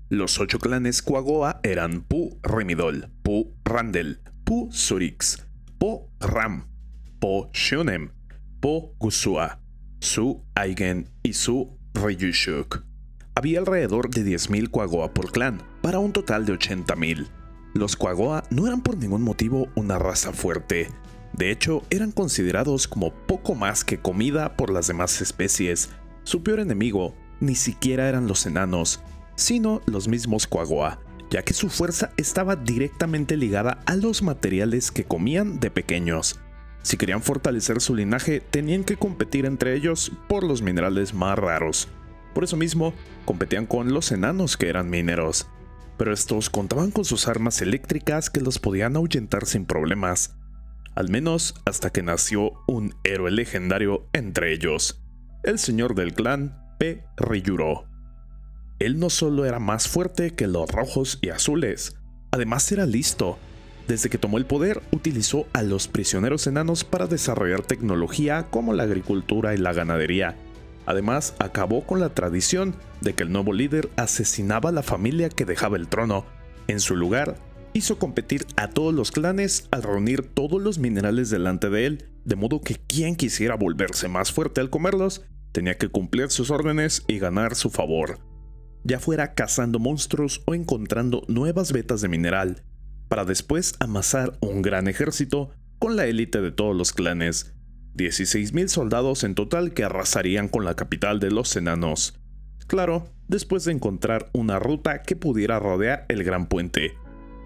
Los 8 clanes Quagoa eran Pu Rimidol, Pu Randel, Pu Surix, Po Ram, Po Shunem, Po Gusua, Su Aigen y Su Ryushuk. Había alrededor de 10.000 Quagoa por clan, para un total de 80.000. Los Quagoa no eran por ningún motivo una raza fuerte. De hecho, eran considerados como poco más que comida por las demás especies. Su peor enemigo ni siquiera eran los enanos, sino los mismos Quagoa, ya que su fuerza estaba directamente ligada a los materiales que comían de pequeños. Si querían fortalecer su linaje, tenían que competir entre ellos por los minerales más raros. Por eso mismo, competían con los enanos que eran mineros. Pero estos contaban con sus armas eléctricas que los podían ahuyentar sin problemas. Al menos hasta que nació un héroe legendario entre ellos, el señor del clan P. Ryuro. Él no solo era más fuerte que los rojos y azules, además era listo. Desde que tomó el poder, utilizó a los prisioneros enanos para desarrollar tecnología como la agricultura y la ganadería. Además, acabó con la tradición de que el nuevo líder asesinaba a la familia que dejaba el trono. En su lugar, hizo competir a todos los clanes al reunir todos los minerales delante de él, de modo que quien quisiera volverse más fuerte al comerlos, tenía que cumplir sus órdenes y ganar su favor, ya fuera cazando monstruos o encontrando nuevas vetas de mineral, para después amasar un gran ejército con la élite de todos los clanes, 16.000 soldados en total que arrasarían con la capital de los enanos. Claro, después de encontrar una ruta que pudiera rodear el gran puente.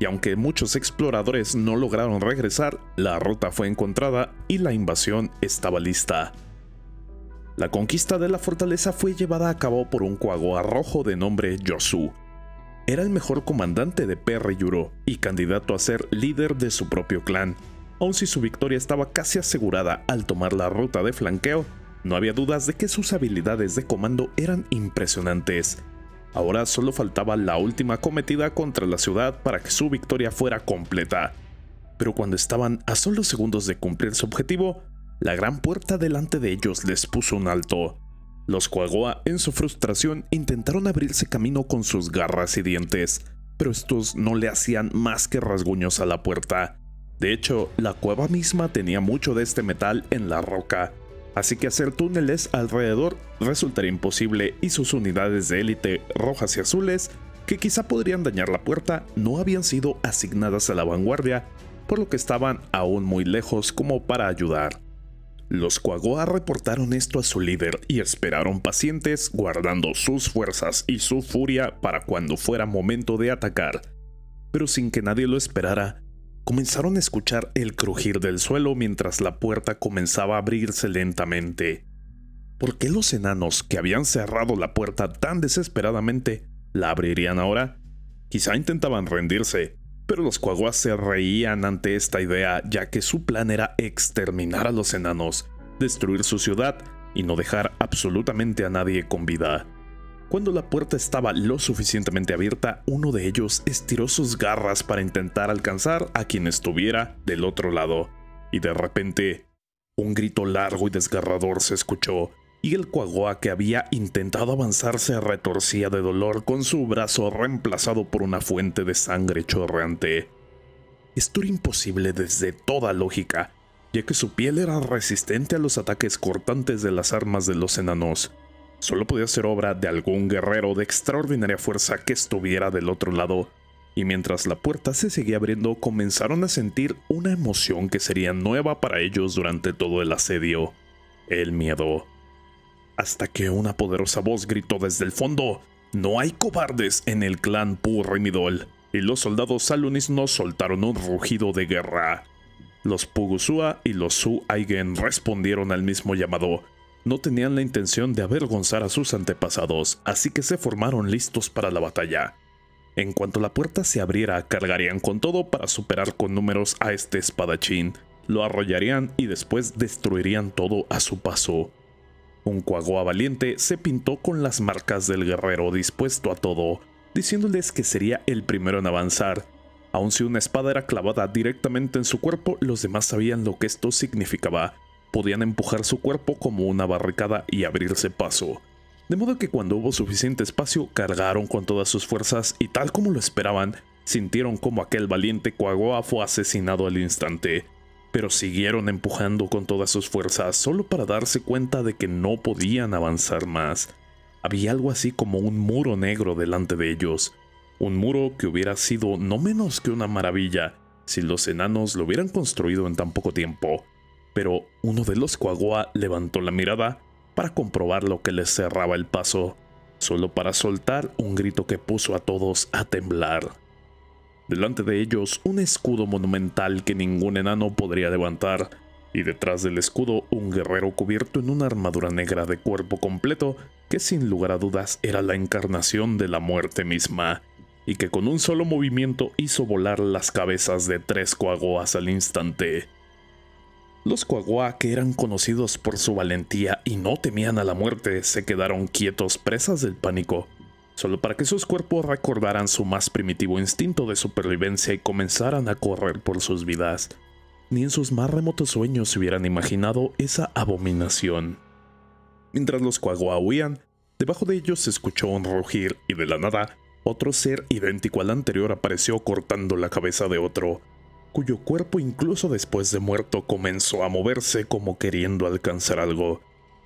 Y aunque muchos exploradores no lograron regresar, la ruta fue encontrada y la invasión estaba lista. La conquista de la fortaleza fue llevada a cabo por un Quagoa rojo de nombre Yosu. Era el mejor comandante de P. Ryuro y candidato a ser líder de su propio clan. Aun si su victoria estaba casi asegurada al tomar la ruta de flanqueo, no había dudas de que sus habilidades de comando eran impresionantes. Ahora solo faltaba la última cometida contra la ciudad para que su victoria fuera completa. Pero cuando estaban a solo segundos de cumplir su objetivo, la gran puerta delante de ellos les puso un alto. Los Quagoa, en su frustración, intentaron abrirse camino con sus garras y dientes, pero estos no le hacían más que rasguños a la puerta. De hecho, la cueva misma tenía mucho de este metal en la roca, así que hacer túneles alrededor resultaría imposible y sus unidades de élite rojas y azules, que quizá podrían dañar la puerta, no habían sido asignadas a la vanguardia, por lo que estaban aún muy lejos como para ayudar. Los Quagoa reportaron esto a su líder y esperaron pacientes, guardando sus fuerzas y su furia para cuando fuera momento de atacar. Pero sin que nadie lo esperara, comenzaron a escuchar el crujir del suelo mientras la puerta comenzaba a abrirse lentamente. ¿Por qué los enanos que habían cerrado la puerta tan desesperadamente la abrirían ahora? Quizá intentaban rendirse, pero los Quagoa se reían ante esta idea, ya que su plan era exterminar a los enanos, destruir su ciudad y no dejar absolutamente a nadie con vida. Cuando la puerta estaba lo suficientemente abierta, uno de ellos estiró sus garras para intentar alcanzar a quien estuviera del otro lado, y de repente, un grito largo y desgarrador se escuchó, y el Quagoa que había intentado avanzar se retorcía de dolor con su brazo reemplazado por una fuente de sangre chorreante. Esto era imposible desde toda lógica, ya que su piel era resistente a los ataques cortantes de las armas de los enanos. Solo podía ser obra de algún guerrero de extraordinaria fuerza que estuviera del otro lado, y mientras la puerta se seguía abriendo comenzaron a sentir una emoción que sería nueva para ellos durante todo el asedio: el miedo. Hasta que una poderosa voz gritó desde el fondo: «¡No hay cobardes en el clan Pu Rimidol!», y los soldados salunisnos soltaron un rugido de guerra. Los Pu Gusua y los Su Aigen respondieron al mismo llamado. No tenían la intención de avergonzar a sus antepasados, así que se formaron listos para la batalla. En cuanto la puerta se abriera, cargarían con todo para superar con números a este espadachín, lo arrollarían y después destruirían todo a su paso. Un Quagoa valiente se pintó con las marcas del guerrero dispuesto a todo, diciéndoles que sería el primero en avanzar. Aun si una espada era clavada directamente en su cuerpo, los demás sabían lo que esto significaba. Podían empujar su cuerpo como una barricada y abrirse paso. De modo que cuando hubo suficiente espacio, cargaron con todas sus fuerzas y tal como lo esperaban, sintieron como aquel valiente Quagoa fue asesinado al instante. Pero siguieron empujando con todas sus fuerzas solo para darse cuenta de que no podían avanzar más. Había algo así como un muro negro delante de ellos. Un muro que hubiera sido no menos que una maravilla si los enanos lo hubieran construido en tan poco tiempo. Pero uno de los Quagoa levantó la mirada para comprobar lo que les cerraba el paso, solo para soltar un grito que puso a todos a temblar. Delante de ellos, un escudo monumental que ningún enano podría levantar, y detrás del escudo un guerrero cubierto en una armadura negra de cuerpo completo que sin lugar a dudas era la encarnación de la muerte misma, y que con un solo movimiento hizo volar las cabezas de 3 Quagoas al instante. Los Quagoa, que eran conocidos por su valentía y no temían a la muerte, se quedaron quietos, presas del pánico, solo para que sus cuerpos recordaran su más primitivo instinto de supervivencia y comenzaran a correr por sus vidas. Ni en sus más remotos sueños se hubieran imaginado esa abominación. Mientras los Quagoa huían, debajo de ellos se escuchó un rugir y de la nada, otro ser idéntico al anterior apareció cortando la cabeza de otro, cuyo cuerpo incluso después de muerto comenzó a moverse como queriendo alcanzar algo,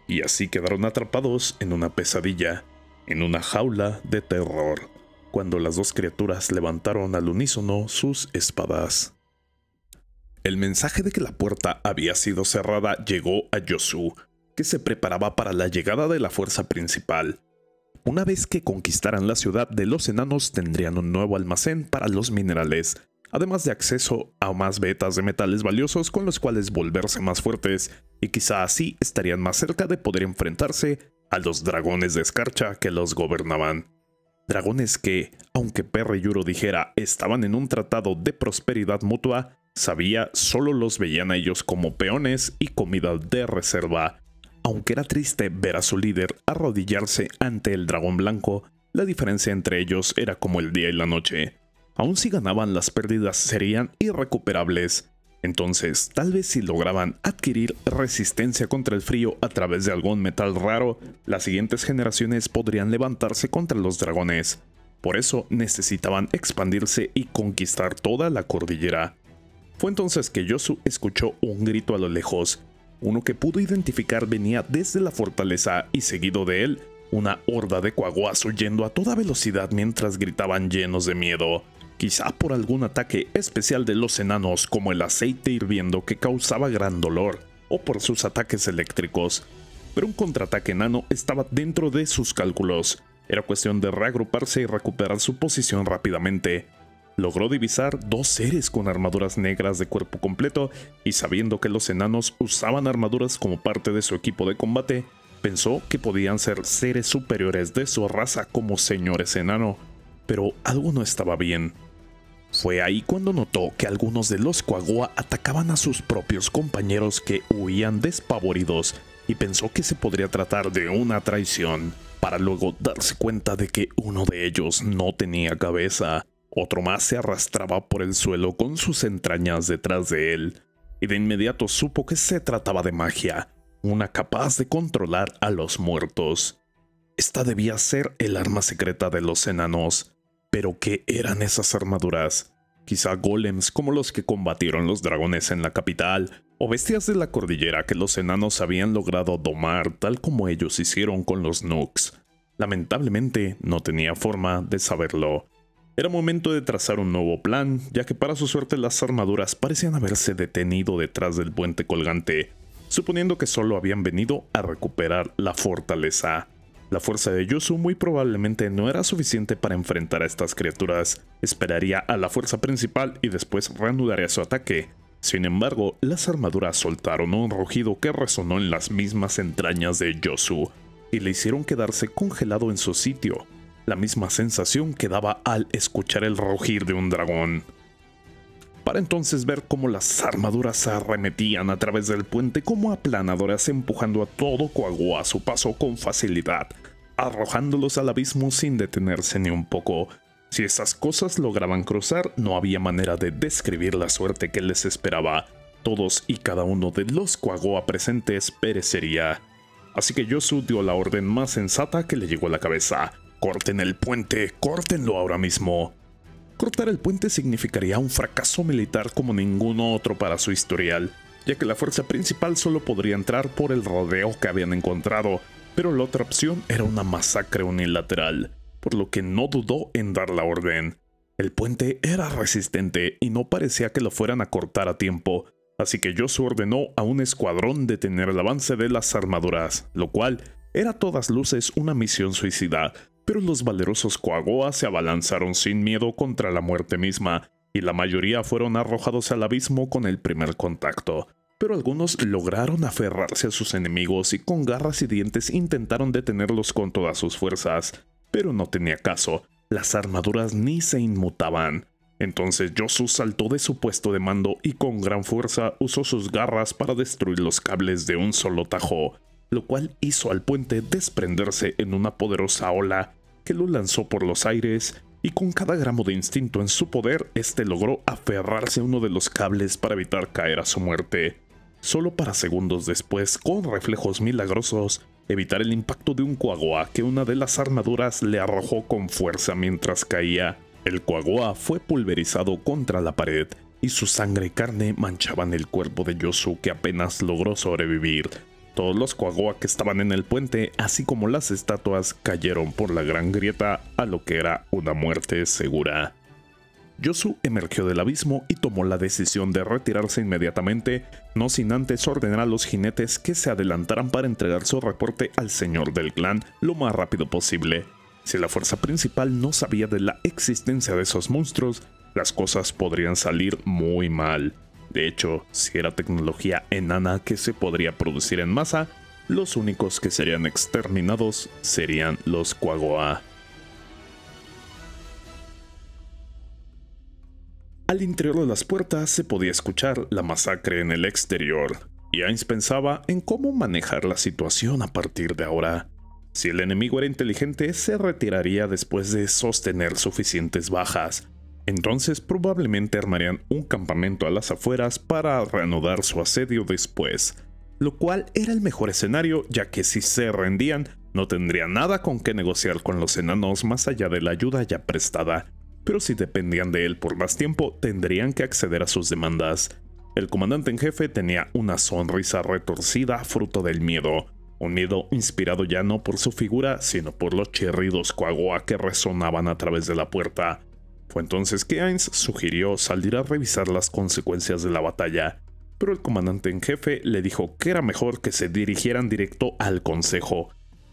y así quedaron atrapados en una pesadilla, en una jaula de terror, cuando las dos criaturas levantaron al unísono sus espadas. El mensaje de que la puerta había sido cerrada llegó a Yosu, que se preparaba para la llegada de la fuerza principal. Una vez que conquistaran la ciudad de los enanos tendrían un nuevo almacén para los minerales, además de acceso a más vetas de metales valiosos con los cuales volverse más fuertes, y quizá así estarían más cerca de poder enfrentarse a los dragones de escarcha que los gobernaban. Dragones que, aunque Perry Yuro dijera estaban en un tratado de prosperidad mutua, sabía solo los veían a ellos como peones y comida de reserva. Aunque era triste ver a su líder arrodillarse ante el dragón blanco, la diferencia entre ellos era como el día y la noche. Aun si ganaban, las pérdidas serían irrecuperables. Entonces, tal vez si lograban adquirir resistencia contra el frío a través de algún metal raro, las siguientes generaciones podrían levantarse contra los dragones. Por eso necesitaban expandirse y conquistar toda la cordillera. Fue entonces que Yosu escuchó un grito a lo lejos. Uno que pudo identificar venía desde la fortaleza y seguido de él, una horda de Quagoas huyendo a toda velocidad mientras gritaban llenos de miedo. Quizá por algún ataque especial de los enanos como el aceite hirviendo que causaba gran dolor, o por sus ataques eléctricos. Pero un contraataque enano estaba dentro de sus cálculos. Era cuestión de reagruparse y recuperar su posición rápidamente. Logró divisar 2 seres con armaduras negras de cuerpo completo, y sabiendo que los enanos usaban armaduras como parte de su equipo de combate, pensó que podían ser seres superiores de su raza como señores enano. Pero algo no estaba bien. Fue ahí cuando notó que algunos de los Quagoa atacaban a sus propios compañeros que huían despavoridos, y pensó que se podría tratar de una traición, para luego darse cuenta de que uno de ellos no tenía cabeza. Otro más se arrastraba por el suelo con sus entrañas detrás de él, y de inmediato supo que se trataba de magia, una capaz de controlar a los muertos. Esta debía ser el arma secreta de los enanos. ¿Pero qué eran esas armaduras? Quizá golems como los que combatieron los dragones en la capital, o bestias de la cordillera que los enanos habían logrado domar tal como ellos hicieron con los Nooks. Lamentablemente no tenía forma de saberlo. Era momento de trazar un nuevo plan, ya que para su suerte las armaduras parecían haberse detenido detrás del puente colgante, suponiendo que solo habían venido a recuperar la fortaleza. La fuerza de Yosu muy probablemente no era suficiente para enfrentar a estas criaturas. Esperaría a la fuerza principal y después reanudaría su ataque. Sin embargo, las armaduras soltaron un rugido que resonó en las mismas entrañas de Yosu y le hicieron quedarse congelado en su sitio, la misma sensación que daba al escuchar el rugir de un dragón. Para entonces ver cómo las armaduras se arremetían a través del puente como aplanadoras, empujando a todo Quagoa a su paso con facilidad, arrojándolos al abismo sin detenerse ni un poco. Si esas cosas lograban cruzar, no había manera de describir la suerte que les esperaba. Todos y cada uno de los Quagoa presentes perecería. Así que Yosu dio la orden más sensata que le llegó a la cabeza. ¡Corten el puente! ¡Córtenlo ahora mismo! Cortar el puente significaría un fracaso militar como ninguno otro para su historial, ya que la fuerza principal solo podría entrar por el rodeo que habían encontrado, pero la otra opción era una masacre unilateral, por lo que no dudó en dar la orden. El puente era resistente y no parecía que lo fueran a cortar a tiempo, así que Yosu ordenó a un escuadrón detener el avance de las armaduras, lo cual era a todas luces una misión suicida, pero los valerosos Koagoa se abalanzaron sin miedo contra la muerte misma, y la mayoría fueron arrojados al abismo con el primer contacto. Pero algunos lograron aferrarse a sus enemigos y con garras y dientes intentaron detenerlos con todas sus fuerzas, pero no tenía caso, las armaduras ni se inmutaban. Entonces Yosu saltó de su puesto de mando y con gran fuerza usó sus garras para destruir los cables de un solo tajo, lo cual hizo al puente desprenderse en una poderosa ola que lo lanzó por los aires, y con cada gramo de instinto en su poder, este logró aferrarse a uno de los cables para evitar caer a su muerte. Solo para segundos después, con reflejos milagrosos, evitar el impacto de un Koagoa que una de las armaduras le arrojó con fuerza mientras caía. El Koagoa fue pulverizado contra la pared, y su sangre y carne manchaban el cuerpo de Yosu, que apenas logró sobrevivir. Todos los Koagoa que estaban en el puente, así como las estatuas, cayeron por la gran grieta a lo que era una muerte segura. Yosu emergió del abismo y tomó la decisión de retirarse inmediatamente, no sin antes ordenar a los jinetes que se adelantaran para entregar su reporte al señor del clan lo más rápido posible. Si la fuerza principal no sabía de la existencia de esos monstruos, las cosas podrían salir muy mal. De hecho, si era tecnología enana que se podría producir en masa, los únicos que serían exterminados serían los Koagoa. Al interior de las puertas se podía escuchar la masacre en el exterior, y Ainz pensaba en cómo manejar la situación a partir de ahora. Si el enemigo era inteligente, se retiraría después de sostener suficientes bajas. Entonces probablemente armarían un campamento a las afueras para reanudar su asedio después, lo cual era el mejor escenario, ya que si se rendían no tendrían nada con qué negociar con los enanos más allá de la ayuda ya prestada, pero si dependían de él por más tiempo tendrían que acceder a sus demandas. El comandante en jefe tenía una sonrisa retorcida fruto del miedo, un miedo inspirado ya no por su figura sino por los chirridos Koagoa que resonaban a través de la puerta. Fue entonces que Ainz sugirió salir a revisar las consecuencias de la batalla, pero el comandante en jefe le dijo que era mejor que se dirigieran directo al consejo.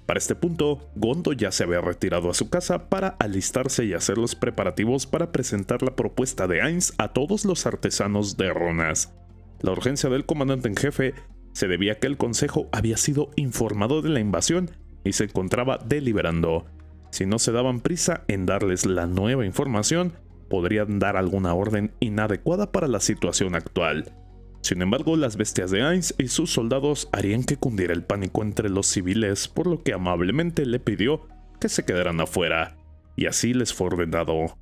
Para este punto, Gondo ya se había retirado a su casa para alistarse y hacer los preparativos para presentar la propuesta de Ainz a todos los artesanos de runas. La urgencia del comandante en jefe se debía a que el consejo había sido informado de la invasión y se encontraba deliberando. Si no se daban prisa en darles la nueva información, podrían dar alguna orden inadecuada para la situación actual. Sin embargo, las bestias de Ainz y sus soldados harían que cundiera el pánico entre los civiles, por lo que amablemente le pidió que se quedaran afuera, y así les fue ordenado,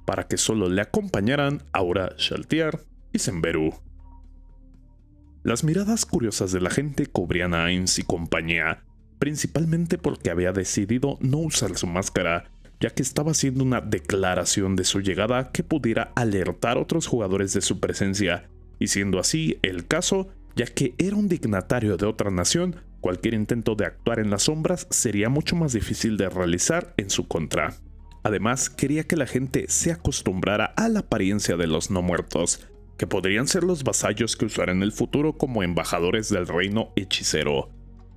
para que solo le acompañaran Aura, Shaltiar y Senberu. Las miradas curiosas de la gente cubrían a Ainz y compañía, principalmente porque había decidido no usar su máscara, ya que estaba haciendo una declaración de su llegada que pudiera alertar a otros jugadores de su presencia, y siendo así el caso, ya que era un dignatario de otra nación, cualquier intento de actuar en las sombras sería mucho más difícil de realizar en su contra. Además, quería que la gente se acostumbrara a la apariencia de los no muertos, que podrían ser los vasallos que usara en el futuro como embajadores del reino hechicero.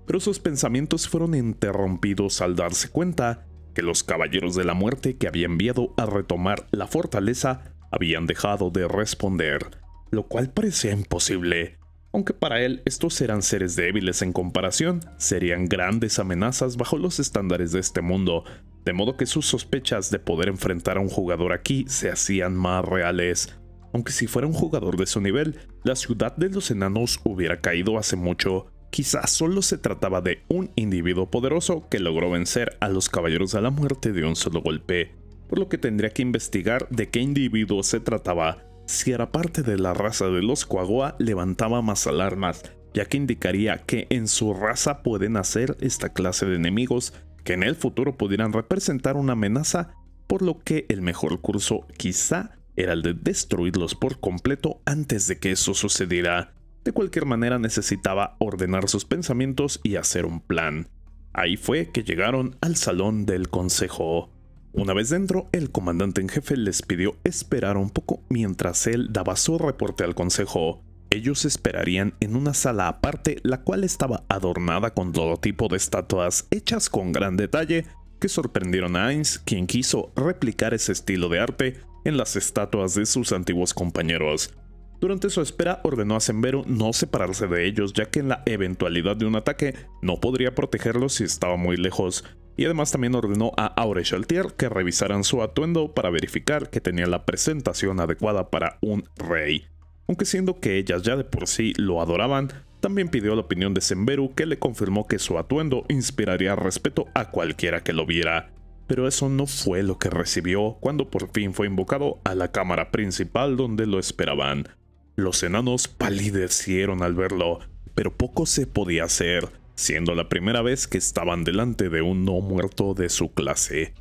Pero sus pensamientos fueron interrumpidos al darse cuenta que los caballeros de la muerte que había enviado a retomar la fortaleza habían dejado de responder, lo cual parecía imposible. Aunque para él estos eran seres débiles en comparación, serían grandes amenazas bajo los estándares de este mundo, de modo que sus sospechas de poder enfrentar a un jugador aquí se hacían más reales. Aunque si fuera un jugador de su nivel, la ciudad de los enanos hubiera caído hace mucho. Quizás solo se trataba de un individuo poderoso que logró vencer a los caballeros de la muerte de un solo golpe, por lo que tendría que investigar de qué individuo se trataba. Si era parte de la raza de los Koagoa, levantaba más alarmas, ya que indicaría que en su raza pueden hacer esta clase de enemigos que en el futuro pudieran representar una amenaza, por lo que el mejor curso quizá era el de destruirlos por completo antes de que eso sucediera. De cualquier manera necesitaba ordenar sus pensamientos y hacer un plan. Ahí fue que llegaron al salón del consejo. Una vez dentro, el comandante en jefe les pidió esperar un poco mientras él daba su reporte al consejo. Ellos esperarían en una sala aparte, la cual estaba adornada con todo tipo de estatuas hechas con gran detalle que sorprendieron a Ainz, quien quiso replicar ese estilo de arte en las estatuas de sus antiguos compañeros. Durante su espera ordenó a Zenberu no separarse de ellos, ya que en la eventualidad de un ataque no podría protegerlos si estaba muy lejos, y además también ordenó a Aure Chaltier que revisaran su atuendo para verificar que tenía la presentación adecuada para un rey. Aunque siendo que ellas ya de por sí lo adoraban, también pidió la opinión de Zenberu, que le confirmó que su atuendo inspiraría respeto a cualquiera que lo viera. Pero eso no fue lo que recibió cuando por fin fue invocado a la cámara principal donde lo esperaban. Los enanos palidecieron al verlo, pero poco se podía hacer, siendo la primera vez que estaban delante de un no muerto de su clase.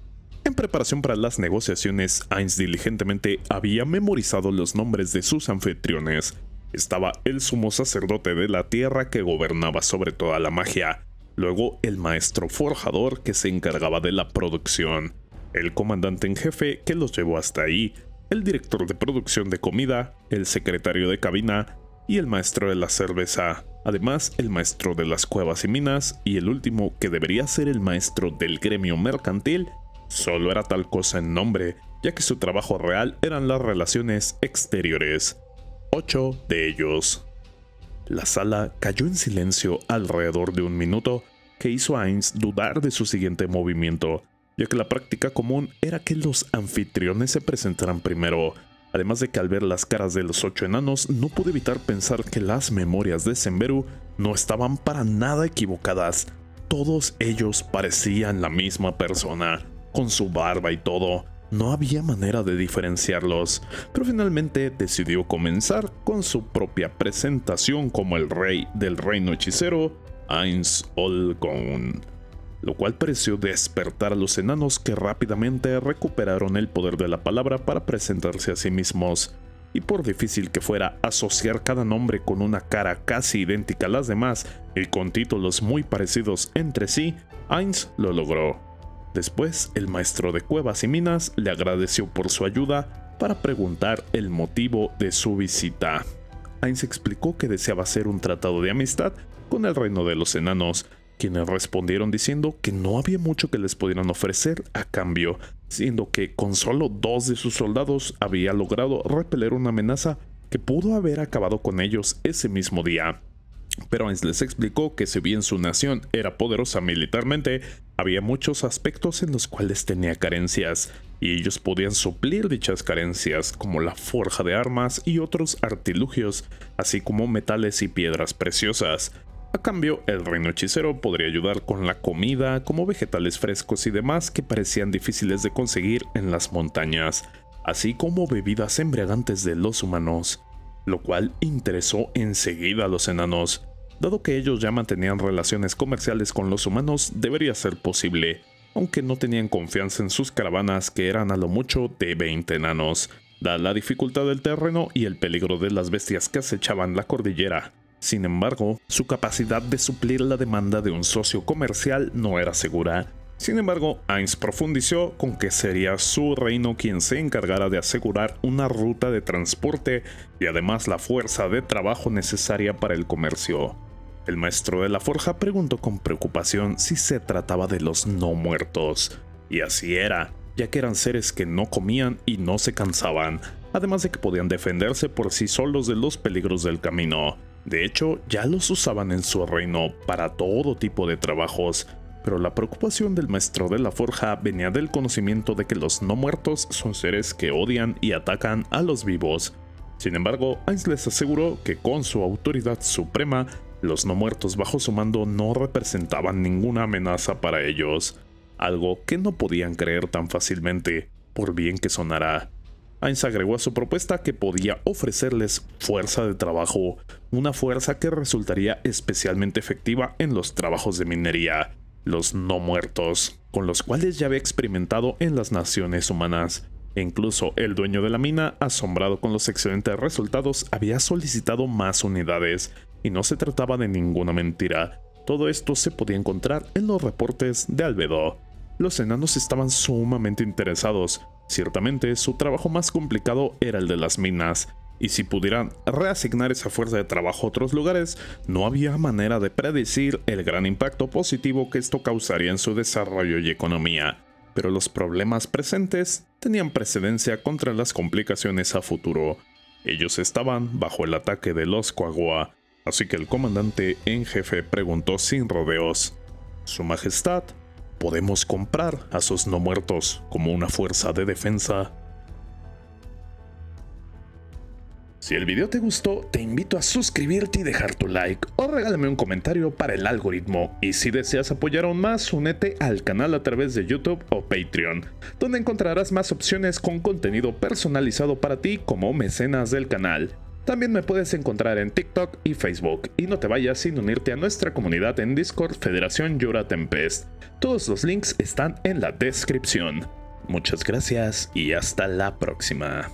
En preparación para las negociaciones, Ainz diligentemente había memorizado los nombres de sus anfitriones. Estaba el sumo sacerdote de la tierra que gobernaba sobre toda la magia, luego el maestro forjador que se encargaba de la producción, el comandante en jefe que los llevó hasta ahí, el director de producción de comida, el secretario de cabina y el maestro de la cerveza, además el maestro de las cuevas y minas, y el último, que debería ser el maestro del gremio mercantil, solo era tal cosa en nombre, ya que su trabajo real eran las relaciones exteriores. 8 de ellos. La sala cayó en silencio alrededor de un minuto, que hizo a Ainz dudar de su siguiente movimiento, ya que la práctica común era que los anfitriones se presentaran primero. Además de que al ver las caras de los 8 enanos, no pude evitar pensar que las memorias de Zenberu no estaban para nada equivocadas. Todos ellos parecían la misma persona, con su barba y todo. No había manera de diferenciarlos, pero finalmente decidió comenzar con su propia presentación como el rey del reino hechicero, Ainz Olgón, lo cual pareció despertar a los enanos, que rápidamente recuperaron el poder de la palabra para presentarse a sí mismos. Y por difícil que fuera asociar cada nombre con una cara casi idéntica a las demás y con títulos muy parecidos entre sí, Ainz lo logró. Después, el maestro de cuevas y minas le agradeció por su ayuda para preguntar el motivo de su visita. Ainz explicó que deseaba hacer un tratado de amistad con el reino de los enanos, quienes respondieron diciendo que no había mucho que les pudieran ofrecer a cambio, siendo que con solo 2 de sus soldados había logrado repeler una amenaza que pudo haber acabado con ellos ese mismo día. Pero Ainz les explicó que si bien su nación era poderosa militarmente, había muchos aspectos en los cuales tenía carencias, y ellos podían suplir dichas carencias, como la forja de armas y otros artilugios, así como metales y piedras preciosas. A cambio, el reino hechicero podría ayudar con la comida, como vegetales frescos y demás que parecían difíciles de conseguir en las montañas, así como bebidas embriagantes de los humanos, lo cual interesó enseguida a los enanos. Dado que ellos ya mantenían relaciones comerciales con los humanos, debería ser posible, aunque no tenían confianza en sus caravanas, que eran a lo mucho de 20 enanos, dada la dificultad del terreno y el peligro de las bestias que acechaban la cordillera. Sin embargo, su capacidad de suplir la demanda de un socio comercial no era segura. Sin embargo, Ainz profundizó con que sería su reino quien se encargara de asegurar una ruta de transporte y además la fuerza de trabajo necesaria para el comercio. El maestro de la forja preguntó con preocupación si se trataba de los no muertos, y así era, ya que eran seres que no comían y no se cansaban, además de que podían defenderse por sí solos de los peligros del camino. De hecho, ya los usaban en su reino para todo tipo de trabajos, pero la preocupación del maestro de la forja venía del conocimiento de que los no muertos son seres que odian y atacan a los vivos. Sin embargo, Ainz les aseguró que con su autoridad suprema, los no muertos bajo su mando no representaban ninguna amenaza para ellos, algo que no podían creer tan fácilmente, por bien que sonara. Ainz agregó a su propuesta que podía ofrecerles fuerza de trabajo, una fuerza que resultaría especialmente efectiva en los trabajos de minería, los no muertos, con los cuales ya había experimentado en las naciones humanas. E incluso el dueño de la mina, asombrado con los excelentes resultados, había solicitado más unidades, y no se trataba de ninguna mentira. Todo esto se podía encontrar en los reportes de Albedo. Los enanos estaban sumamente interesados. Ciertamente, su trabajo más complicado era el de las minas, y si pudieran reasignar esa fuerza de trabajo a otros lugares, no había manera de predecir el gran impacto positivo que esto causaría en su desarrollo y economía. Pero los problemas presentes tenían precedencia contra las complicaciones a futuro. Ellos estaban bajo el ataque de los Quaggoa, así que el comandante en jefe preguntó sin rodeos: «Su Majestad, ¿podemos comprar a sus no muertos como una fuerza de defensa?» Si el video te gustó, te invito a suscribirte y dejar tu like, o regálame un comentario para el algoritmo, y si deseas apoyar aún más, únete al canal a través de YouTube o Patreon, donde encontrarás más opciones con contenido personalizado para ti como mecenas del canal. También me puedes encontrar en TikTok y Facebook, y no te vayas sin unirte a nuestra comunidad en Discord Federación Jura Tempest. Todos los links están en la descripción. Muchas gracias y hasta la próxima.